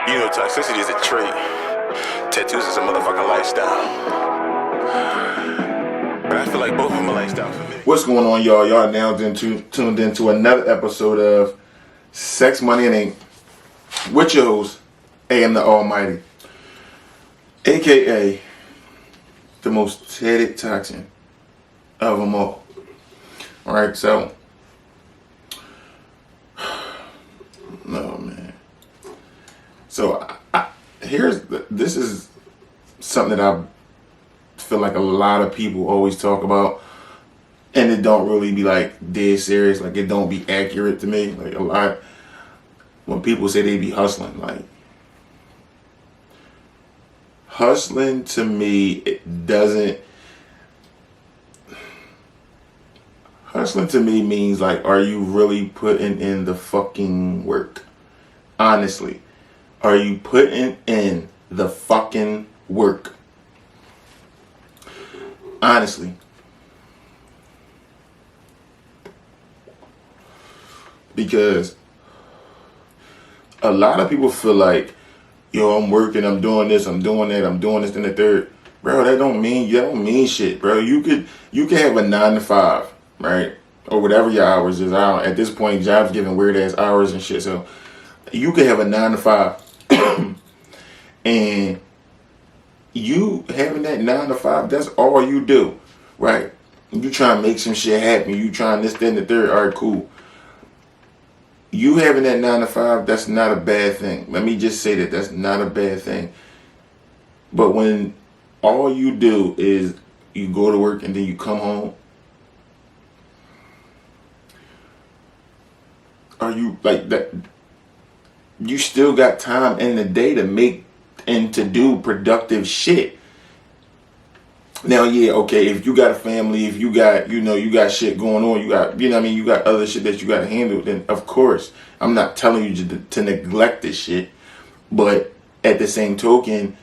You know, toxicity is a trait. Tattoos is a motherfucking lifestyle. But I feel like both of them are lifestyle for me. What's going on, y'all? Y'all now tuned into another episode of Sex, Money, and Ink with your host, AM the Almighty, aka the most hated toxin of them all. Alright, so, no, man. So, this is something that I feel like a lot of people always talk about, and it don't really be like dead serious. Like, it don't be accurate to me. Like, a lot, when people say they be hustling, like, hustling to me, it doesn't. Hustling to me means like, are you really putting in the fucking work? Honestly, are you putting in the fucking work? Honestly. Because a lot of people feel like, yo, I'm working, I'm doing this, I'm doing that, I'm doing this, and the third. Bro, that don't mean shit, bro. You could have a 9 to 5, right? Or whatever your hours is. At this point, jobs giving weird ass hours and shit. So you could have a 9 to 5. And you having that 9 to 5, that's all you do, right? You trying to make some shit happen. You trying this, that, and the third. All right, cool. You having that 9 to 5, that's not a bad thing. Let me just say that's not a bad thing. But when all you do is you go to work and then you come home, are you like that? You still got time in the day to make and to do productive shit. Now, yeah, okay, if you got a family, if you got, you got shit going on, you got, you got other shit that you got to handle, then of course, I'm not telling you to neglect this shit. But at the same token,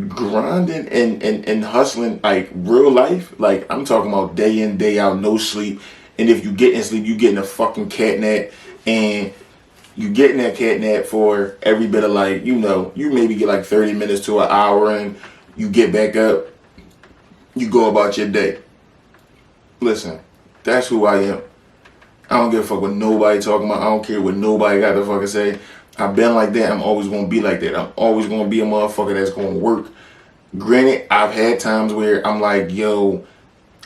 grinding and hustling, like real life, like I'm talking about day in, day out, no sleep. And if you get in sleep, you getting a fucking cat nap, and you getting that cat nap for every bit of like, you maybe get like 30 minutes to an hour, and you get back up, you go about your day. Listen, that's who I am. I don't give a fuck what nobody talking about. I don't care what nobody got to fucking say. I've been like that. I'm always going to be like that. I'm always going to be a motherfucker that's going to work. Granted, I've had times where I'm like, yo,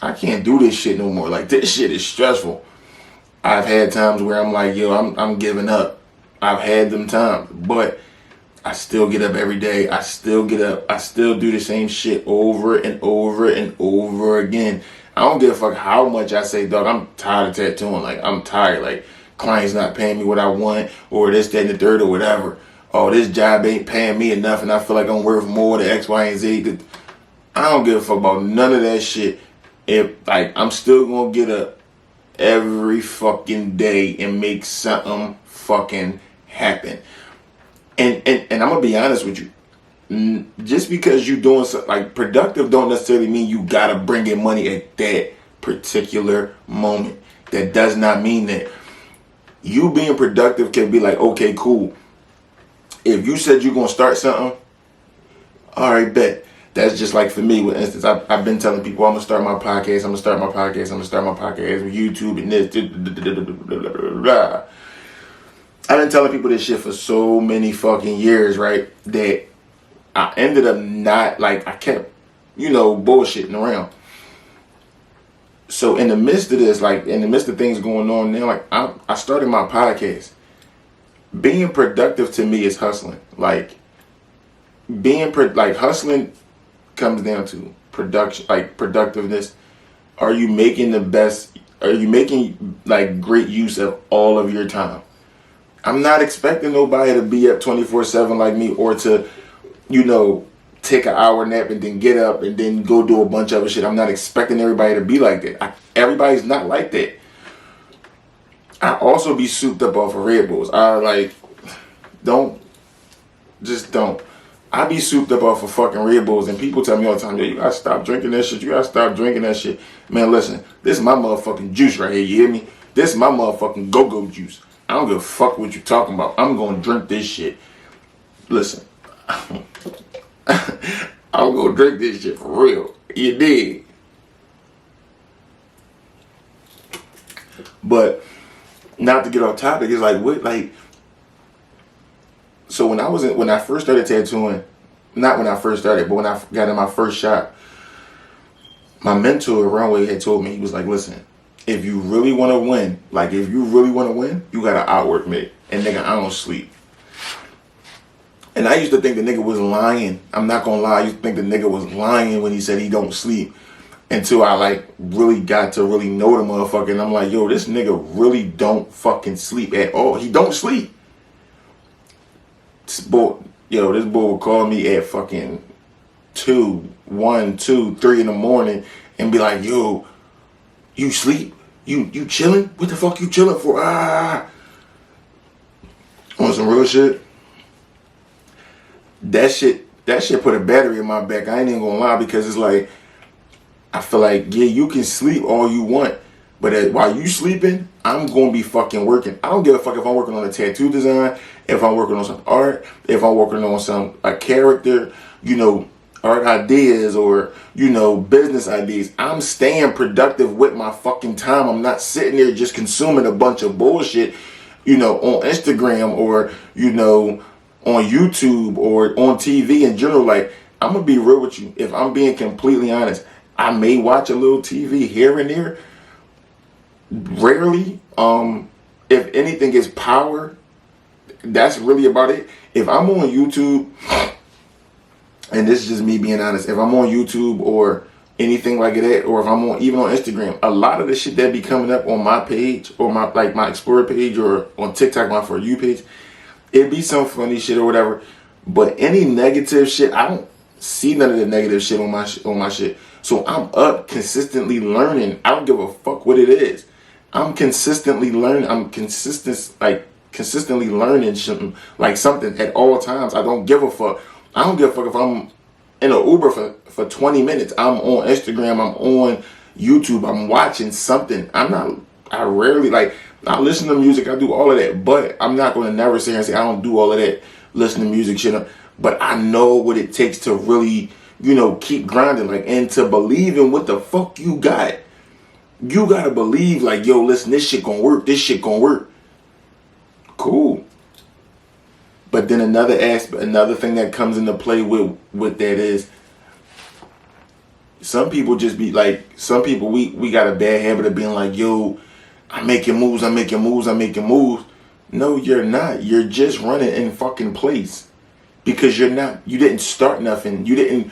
I can't do this shit no more. Like, this shit is stressful. I've had times where I'm like, yo, I'm giving up. I've had them times. But I still get up every day. I still get up. I still do the same shit over and over and over again. I don't give a fuck how much I say, dog, I'm tired of tattooing. Like, I'm tired. Like, clients not paying me what I want, or this, that, and the third, or whatever. Oh, this job ain't paying me enough, and I feel like I'm worth more than X, Y, and Z. I don't give a fuck about none of that shit. If, like, I'm still gonna get up every fucking day and make something fucking happen. And I'm gonna be honest with you. Just because you doing something like productive don't necessarily mean you gotta bring in money at that particular moment. That does not mean that. You being productive can be like, okay, cool. If you said you're gonna start something, all right, bet. That's just like for me, for instance, I've been telling people I'm gonna start my podcast, I'm gonna start my podcast with YouTube and this. I've been telling people this shit for so many fucking years, right? That I ended up not, like, I kept, bullshitting around. So in the midst of this, like, in the midst of things going on now, like, I started my podcast. Being productive to me is hustling. Like, hustling comes down to production, like productiveness. Are you making like great use of all of your time? I'm not expecting nobody to be up 24/7 like me, or to, take an hour nap and then get up and then go do a bunch of other shit. I'm not expecting everybody to be like that. Everybody's not like that. I also be souped up off of Red Bulls. Don't. I be souped up off of fucking Red Bulls, and people tell me all the time, yo, you gotta stop drinking that shit. You gotta stop drinking that shit. Man, listen, this is my motherfucking juice right here. You hear me? This is my motherfucking go-go juice. I don't give a fuck what you talking about. I'm gonna drink this shit. Listen, I'm gonna drink this shit for real. You dig? But not to get off topic, it's like what, like. So when I first started tattooing, not when I first started, but when I got in my first shop, my mentor Runway had told me, he was like, listen, if you really want to win, you gotta outwork me. And nigga, I don't sleep. And I used to think the nigga was lying. I'm not gonna lie, I used to think the nigga was lying when he said he don't sleep. Until I like really got to really know the motherfucker. And I'm like, yo, this nigga really don't fucking sleep at all. He don't sleep. This boy would call me at fucking 2, 1, 2, 3 in the morning and be like, yo, you sleep? You chilling? What the fuck you chilling for? On some real shit. That shit put a battery in my back. I ain't even gonna lie, because it's like, I feel like, yeah, you can sleep all you want, but while you sleeping, I'm gonna be fucking working. I don't give a fuck if I'm working on a tattoo design, if I'm working on some art, if I'm working on a character, art ideas, or, business ideas. I'm staying productive with my fucking time. I'm not sitting there just consuming a bunch of bullshit, on Instagram or, on YouTube or on TV in general. Like, I'm gonna be real with you. If I'm being completely honest, I may watch a little TV here and there. Rarely. If anything is power, that's really about it. If I'm on YouTube, and this is just me being honest, if I'm on YouTube or anything like that, or if I'm even on Instagram, a lot of the shit that be coming up on my page or my Explorer page or on TikTok, my For You page, it'd be some funny shit or whatever. But any negative shit, I don't see none of the negative shit on my shit. So I'm up consistently learning. I don't give a fuck what it is. I'm consistently learning. I'm consistently learning something at all times. I don't give a fuck. I don't give a fuck if I'm in an Uber for 20 minutes. I'm on Instagram. I'm on YouTube. I'm watching something. I rarely, I listen to music. I do all of that. But I'm not going to never sit here and say I don't do all of that, listen to music shit. But I know what it takes to really, keep grinding, and to believe in what the fuck you got. You gotta believe, yo, listen, this shit gonna work. This shit gonna work. Cool. But then another thing that comes into play with that is, some people just be we got a bad habit of being like, yo, I'm making moves. No, you're not. You're just running in fucking place. Because you didn't start nothing. You didn't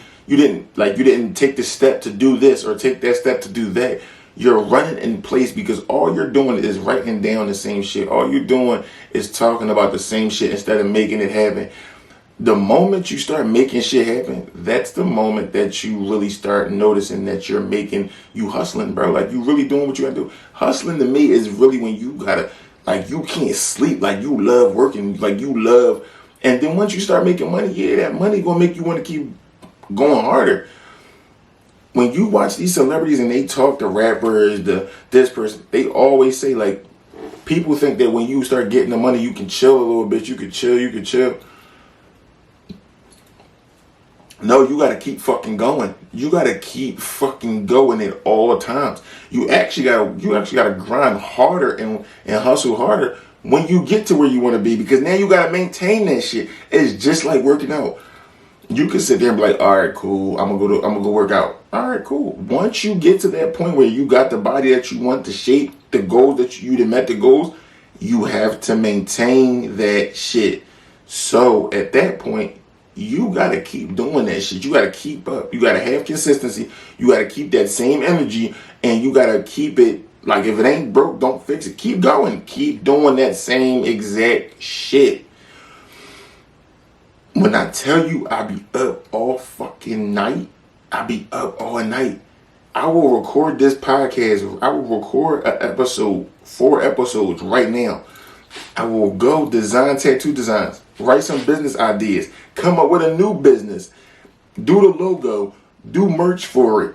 take the step to do this or take that step to do that. You're running in place because all you're doing is writing down the same shit. All you're doing is talking about the same shit instead of making it happen. The moment you start making shit happen, that's the moment that you really start noticing that you hustling, bro. You really doing what you gotta do. Hustling to me is really when you gotta, you can't sleep, you love working, you love. And then once you start making money, yeah, that money gonna make you want to keep going harder. When you watch these celebrities and they talk to rappers, this person, they always say, people think that when you start getting the money, you can chill a little bit. You can chill. No, you gotta keep fucking going. You gotta keep fucking going at all times. You actually gotta grind harder and hustle harder when you get to where you want to be, because now you gotta maintain that shit. It's just like working out. You can sit there and be like, all right, cool, I'm gonna go work out. All right, cool. Once you get to that point where you got the body that you want, the shape, the goals that you done met the goals, you have to maintain that shit. So at that point, you gotta keep doing that shit. You gotta keep up. You gotta have consistency. You gotta keep that same energy, and you gotta keep it. If it ain't broke, don't fix it. Keep going. Keep doing that same exact shit. When I tell you I be up all fucking night, I be up all night. I will record this podcast. I will record an episode, 4 episodes right now. I will go design tattoo designs, write some business ideas, come up with a new business, do the logo, do merch for it,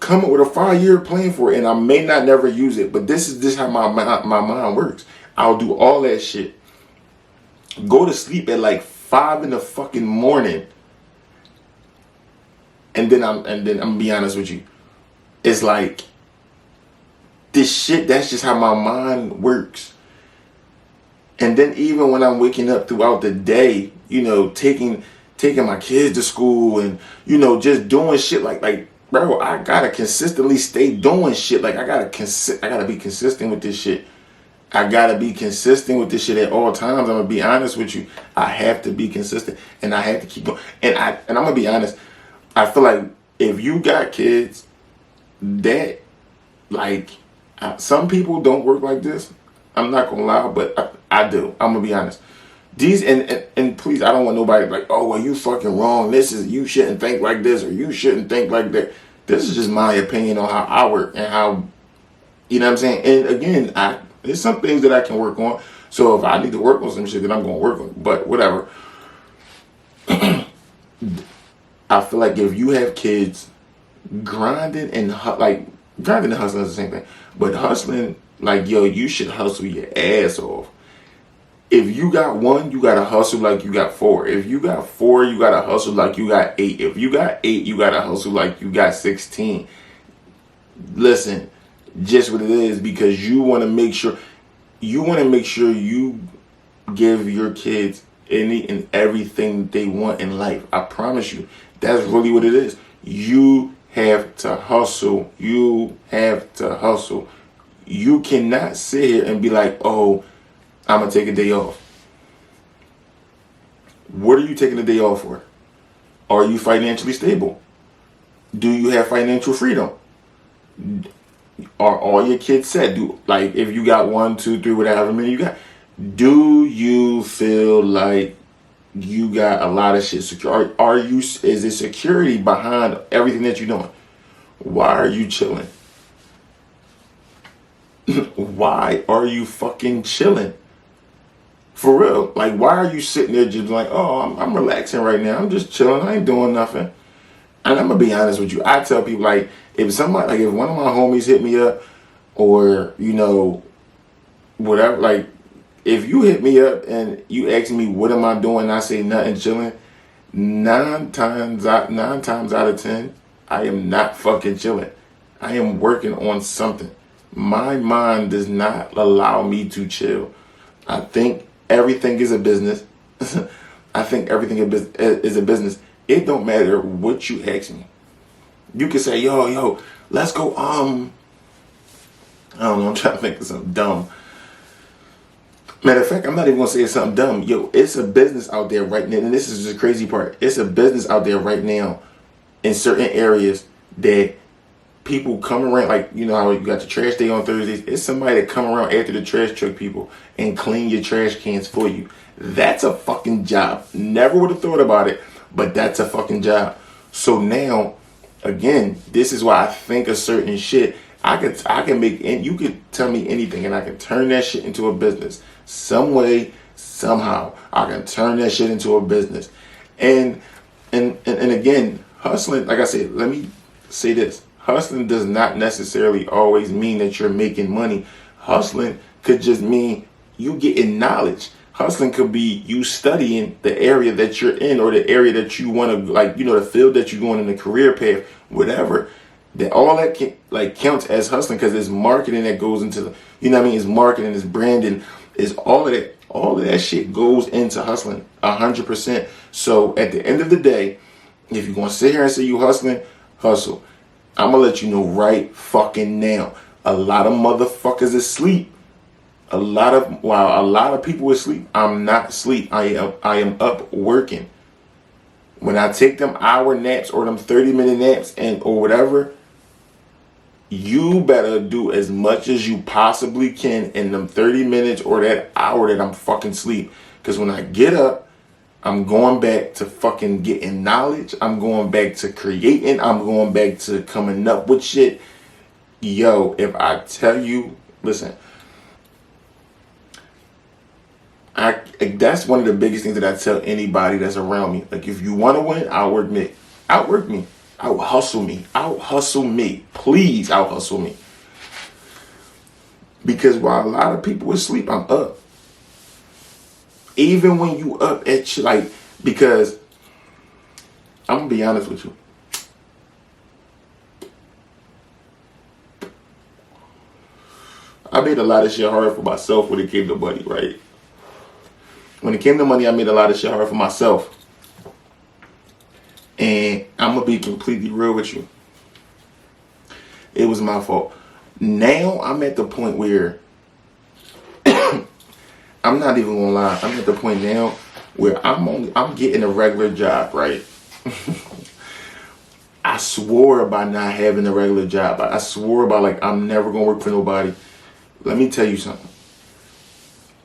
come up with a 5-year plan for it. And I may not never use it, but this is how my mind works. I'll do all that shit. Go to sleep at like 5 in the fucking morning. And then I'm gonna be honest with you. It's like this shit, that's just how my mind works. And then even when I'm waking up throughout the day, you know, taking my kids to school and, you know, just doing shit like bro, I gotta consistently stay doing shit. Like I gotta be consistent with this shit. I gotta be consistent with this shit at all times. I'm gonna be honest with you. I have to be consistent and I have to keep going. And I'm gonna be honest. I feel like if you got kids, that like some people don't work like this. I'm not gonna lie, but I do. I'm gonna be honest. These and please, I don't want nobody like, oh well, you fucking wrong. You shouldn't think like this or you shouldn't think like that. This is just my opinion on how I work and how, you know what I'm saying. And again, there's some things that I can work on. So if I need to work on some shit, then I'm gonna work on it. But whatever. I feel like if you have kids, grinding and hustling is the same thing. But hustling, like, yo, you should hustle your ass off. If you got one, you gotta hustle like you got four. If you got four, you gotta hustle like you got eight. If you got eight, you gotta hustle like you got 16. Listen, just what it is, because you want to make sure you give your kids any and everything they want in life. I promise you, that's really what it is. You have to hustle. You have to hustle. You cannot sit here and be like, oh, I'm going to take a day off. What are you taking a day off for? Are you financially stable? Do you have financial freedom? Are all your kids set? Like if you got 1, 2, 3, whatever many you got, do you feel like you got a lot of shit secure? Is there security behind everything that you're doing? Why are you chilling? Why are you fucking chilling? For real. Like, why are you sitting there just like, oh, I'm relaxing right now. I'm just chilling. I ain't doing nothing. And I'm going to be honest with you. I tell people, like, if one of my homies hit me up or, you know, whatever, like, if you hit me up and you ask me, what am I doing? And I say nothing, chilling. 9 times out of 10, I am not fucking chilling. I am working on something. My mind does not allow me to chill. I think everything is a business. I think everything is a business. It don't matter what you ask me. You can say, yo, let's go, I don't know, I'm trying to think of something dumb. Matter of fact, I'm not even going to say something dumb. Yo, it's a business out there right now, and this is the crazy part. It's a business out there right now in certain areas that people come around, like, you know how you got the trash day on Thursdays? It's somebody that come around after the trash truck people and clean your trash cans for you. That's a fucking job. Never would have thought about it, but that's a fucking job. So now, again, this is why I think of certain shit. I can make, and you could tell me anything, and I can turn that shit into a business. Some way, somehow, I can turn that shit into a business. And again, hustling, like I said, let me say this. Hustling does not necessarily always mean that you're making money. Hustling could just mean you getting knowledge. Hustling could be you studying the area that you're in or the area that you want to, like, you know, the field that you're going in, the career path, whatever. That all that counts as hustling, because it's marketing that goes into, you know what I mean? It's marketing, it's branding, it's all of that. All of that shit goes into hustling 100%. So at the end of the day, if you're going to sit here and say you hustling, hustle. I'm going to let you know right fucking now. A lot of motherfuckers is asleep. A lot of people are asleep. I'm not asleep. I am up working. When I take them hour naps or them 30-minute naps or whatever, you better do as much as you possibly can in them 30 minutes or that hour that I'm fucking asleep. Because when I get up, I'm going back to fucking getting knowledge. I'm going back to creating. I'm going back to coming up with shit. Yo, if I tell you, listen, that's one of the biggest things that I tell anybody that's around me. Like, if you want to win, outwork me. Outwork me. Out-hustle me. Out-hustle me. Please out-hustle me. Because while a lot of people are asleep, I'm up. Even when you up at like, because I'm gonna be honest with you. I made a lot of shit hard for myself when it came to money, right? When it came to money, I made a lot of shit hard for myself. And I'm gonna be completely real with you. It was my fault. Now I'm at the point where I'm not even gonna lie. I'm at the point now where I'm getting a regular job, right? I swore by not having a regular job. I swore by like I'm never gonna work for nobody. Let me tell you something.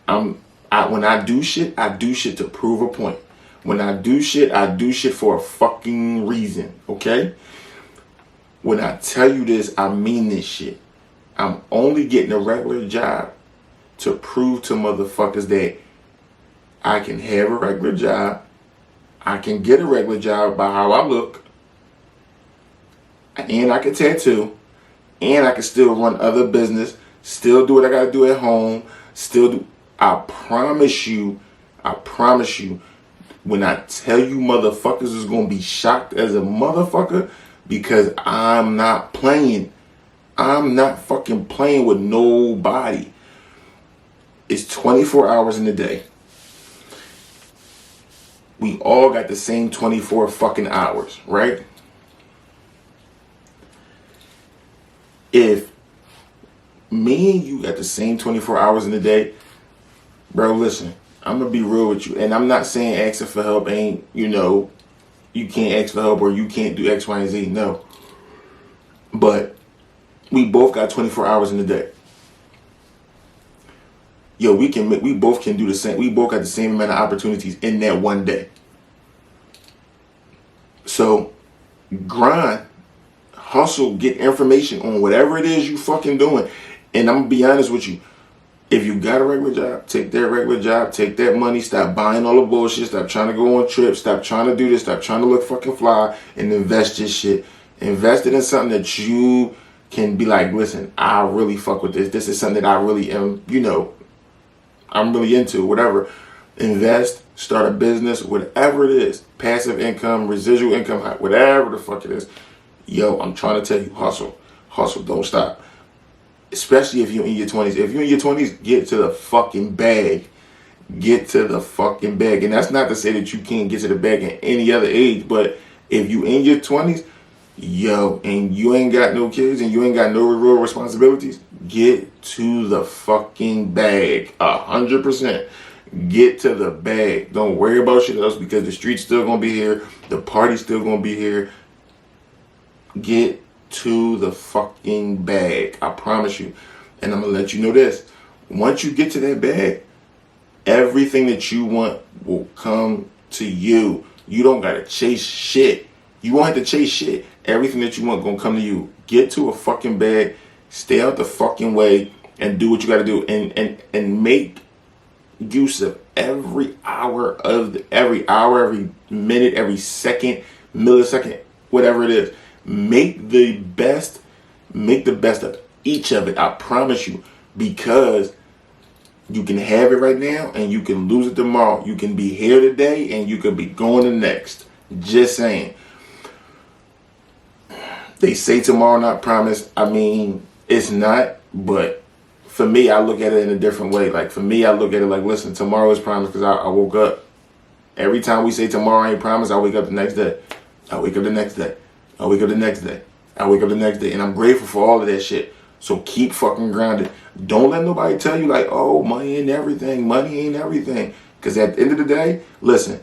When I do shit to prove a point. When I do shit for a fucking reason. Okay? When I tell you this, I mean this shit. I'm only getting a regular job to prove to motherfuckers that I can have a regular job. I can get a regular job by how I look. And I can tattoo. And I can still run other business. Still do what I gotta do at home. Still do. I promise you, when I tell you motherfuckers is gonna be shocked as a motherfucker, because I'm not playing. I'm not fucking playing with nobody. It's 24 hours in a day. We all got the same 24 fucking hours, right? If me and you got the same 24 hours in a day, bro, listen, I'm gonna be real with you. And I'm not saying asking for help ain't, you can't ask for help or you can't do X, Y, and Z. No. But we both got 24 hours in a day. Yo, we both can do the same. We both got the same amount of opportunities in that one day. So, grind, hustle, get information on whatever it is you fucking doing. And I'm gonna be honest with you. If you got a regular job, take that regular job, take that money, stop buying all the bullshit, stop trying to go on trips, stop trying to do this, stop trying to look fucking fly, and invest this shit. Invest it in something that you can be like, listen, I really fuck with this. This is something that I really am, I'm really into, whatever. Invest, start a business, whatever it is. Passive income, residual income, whatever the fuck it is. Yo, I'm trying to tell you, hustle. Hustle, don't stop. Especially if you're in your 20s. If you're in your 20s, get to the fucking bag. Get to the fucking bag. And that's not to say that you can't get to the bag at any other age, but if you in your 20s, yo, and you ain't got no kids and you ain't got no real responsibilities, get to the fucking bag. 100%. Get to the bag. Don't worry about shit else, because the street's still gonna be here. The party's still gonna be here. Get to the fucking bag. I promise you. And I'm gonna let you know this. Once you get to that bag, everything that you want will come to you. You don't gotta chase shit. You won't have to chase shit. Everything that you want gonna come to you. Get to a fucking bag. Stay out the fucking way and do what you gotta do. And make use of every hour, every minute, every second, millisecond, whatever it is. Make the best of each of it. I promise you, because you can have it right now and you can lose it tomorrow. You can be here today and you can be going the next. Just saying. They say tomorrow not promised. I mean, it's not, but for me, I look at it in a different way. Like, for me, I look at it like, listen, tomorrow is promised, because I woke up. Every time we say tomorrow ain't promised, I wake up the next day. I wake up the next day. I wake up the next day. I wake up the next day. And I'm grateful for all of that shit. So keep fucking grounded. Don't let nobody tell you like, oh, money ain't everything. Money ain't everything. Because at the end of the day, listen,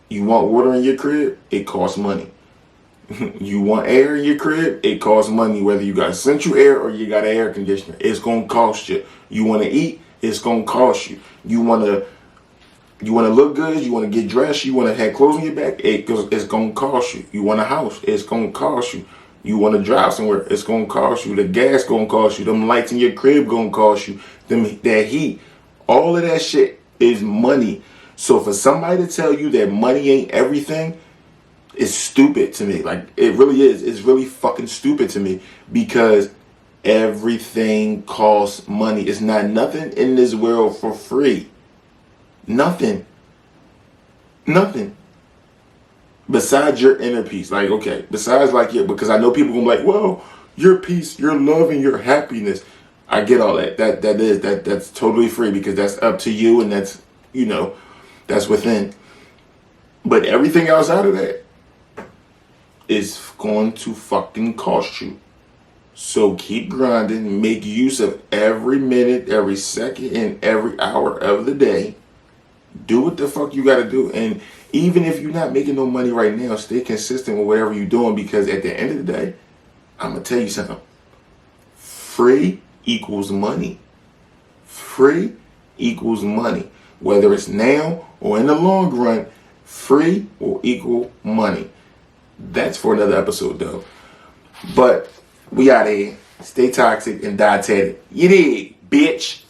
you want water in your crib? It costs money. You want air in your crib? It costs money. Whether you got central air or you got an air conditioner, it's going to cost you. You want to eat? It's going to cost you. You want to look good? You want to get dressed? You want to have clothes on your back? It's going to cost you. You want a house? It's going to cost you. You want to drive somewhere? It's going to cost you. The gas going to cost you. Them lights in your crib going to cost you. That heat. All of that shit is money. So for somebody to tell you that money ain't everything, it's stupid to me. Like, it really is. It's really fucking stupid to me, because Everything costs money. It's not nothing in this world for free. Nothing. Nothing. Besides your inner peace. Like, okay, besides like your, because I know people gonna be like, well, your peace, your love, and your happiness. I get all that. That's totally free because that's up to you and that's, that's within. But everything outside of that is going to fucking cost you. So keep grinding, make use of every minute, every second, and every hour of the day. Do what the fuck you gotta do. And even if you're not making no money right now, stay consistent with whatever you're doing, because at the end of the day, I'm gonna tell you something. Free equals money. Free equals money. Whether it's now or in the long run, free will equal money. That's for another episode though. But we out of here. Stay toxic and die tatted. You dig, bitch.